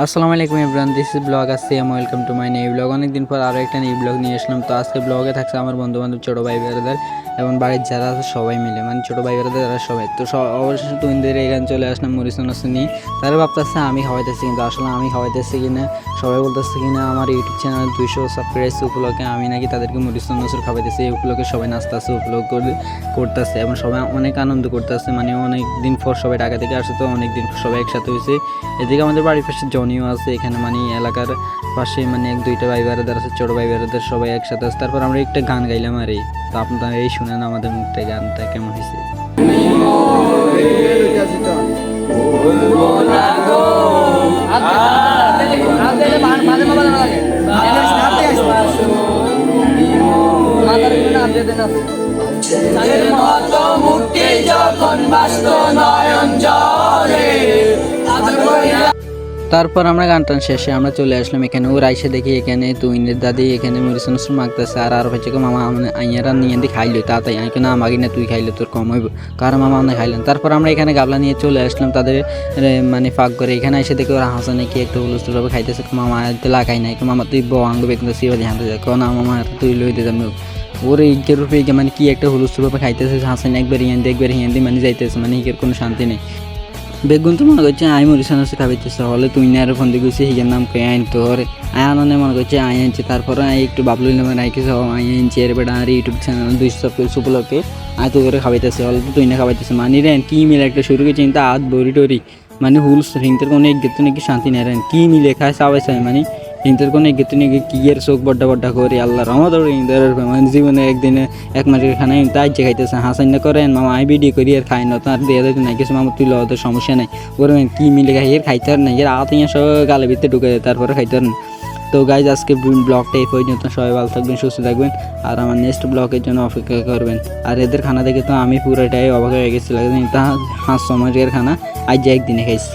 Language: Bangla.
আসসালামু আলাইকুম এভরিওয়ান, দিস ইজ ব্লগ আসসালাম, welcome to my new blog. অনেকদিন পর আরও একটা নিউ ব্লগ নিয়ে আসলাম। তো আজকে ব্লগে থাকছে আমার বন্ধুবান্ধব, ছোটো ভাই বেড়াদার এবং বাড়ির যারা আছে সবাই মিলে, মানে ছোটো ভাই বেড়াদার যারা সবাই। তো অবশেষে তুইদের এখানে চলে আসলাম মরিচন নিয়ে। তারা ভাবতেছে আমি খাওয়াইতেছি, কিন্তু আসলে আমি খাওয়াইতেছি কিনা, সবাই বলতেছে কিনা আমার ইউটিউব চ্যানেল 200 সাবস্ক্রাইব উপলক্ষে আমি নাকি তাদেরকে মরিচন খাওয়াইতেছি। এই উপলক্ষে সবাই নাচতেছে, উপলক্ষ করতেছে এবং সবাই অনেক আনন্দ করতেছে। মানে অনেক দিন পর সবাই ঢাকা থেকে আসছে, তো অনেক দিন সবাই একসাথে হয়েছে। এদিকে আমাদের বাড়ির পাশে জনিও আছে এখানে, মানে এলাকার পাশে, মানে 1-2টা ভাই বেড়াদার আছে, ছোটো ভাই বেড়াদার সবাই একসাথে আছে। তারপর আমরা একটা গান গাইলাম আর এই। তো আপনারা এই শুনেন আমাদের মুখটা গানটা কেমন হয়েছে। তারপর আমরা গান টান শেষে আমরা চলে আসলাম এখানে। ওরা এসে দেখি এখানে তুইনের দাদি এখানে মরিচন মাগতেছে, আর ভাইছে মামা আইয়ারা নিয়ে দিয়ে খাইলো তাড়াতাড়ি। আমি না আমাকে না, তুই খাইলে তোর কম হইব, কারণ মামা অনেক খাইলেন। তারপর আমরা এখানে গাবলা নিয়ে চলে আসলাম তাদের মানে ফাঁক করে। এখানে এসে দেখি ওরা হাসানে কি একটু হুলস্থুলভাবে খাইতেছে। মামা লাগাই নাই, মামা তুই বঙ্গ বেগুন সিবাদি হাঁটতে যাক না, মামা তুই লই দিয়ে যাবো। ওর ইকের রূপে মানে কি একটা হুলস্থুলভাবে খাইতেছে, হাসান একবার হিয়ান্দি একবার হিয়ান্দি মানে যাইতেছে, মানে ইকের কোনো শান্তি নেই। বেগুন তো মনে করছে আই মরিশান খাইতেছে, হলে তুই না আর ফোন দিয়ে গেছি হিগের নাম কে আইন তোর আয়ানে মনে করছে আই আনছি। তারপরে একটু বাবলু নামে রাখিস আই আনছি, এর বেটা আর ইউটিউব চ্যানেল 200 সাবস্ক্রাইব উপলক্ষে আয় তো করে খাওয়াইতেছে, হলে তো তুই না খাওয়াইতেছে। মানে রেন কি মিলে একটা শুরু করে চিন্তা হাত বড়ি টরি, মানে হুলস হিংতের কোনো এক গেতো নাকি শান্তি নেই। রেন কি মিলে খায় চাওয়াই চাই, মানে হিংতের কোনো এক গেতো নাকি কি এর চোখ বড্ডা বড্ডা করে আল্লাহ রহমত হিংদের মানে জীবনে একদিনে এক মাসের খানা তাই যে খাইতেছে হাসান না করেন মামা আই ভিডিও করি আর খাই না, তার দিয়ে দেয় নাই কিছু মামা তুই লওয়ার সমস্যা নাই। ওর কি মিলে খাই এর খাইতে আর নাই, এর আতিয়া সব গালে ভিতরে ঢুকে দেয়, তারপরে খাইতে আর না। তো গাইজ আজকে ব্লগটা এই পর্যন্ত, সবাই ভালো থাকবেন, সুস্থ থাকবেন, আর আমার নেক্সট ব্লগের জন্য অপেক্ষা করবেন। আর এদের খানা দেখে তো আমি পুরোটাই অবাক হয়ে গেছিলাম, তা 500 মাসের খানা আজ একদিনে খাইছি।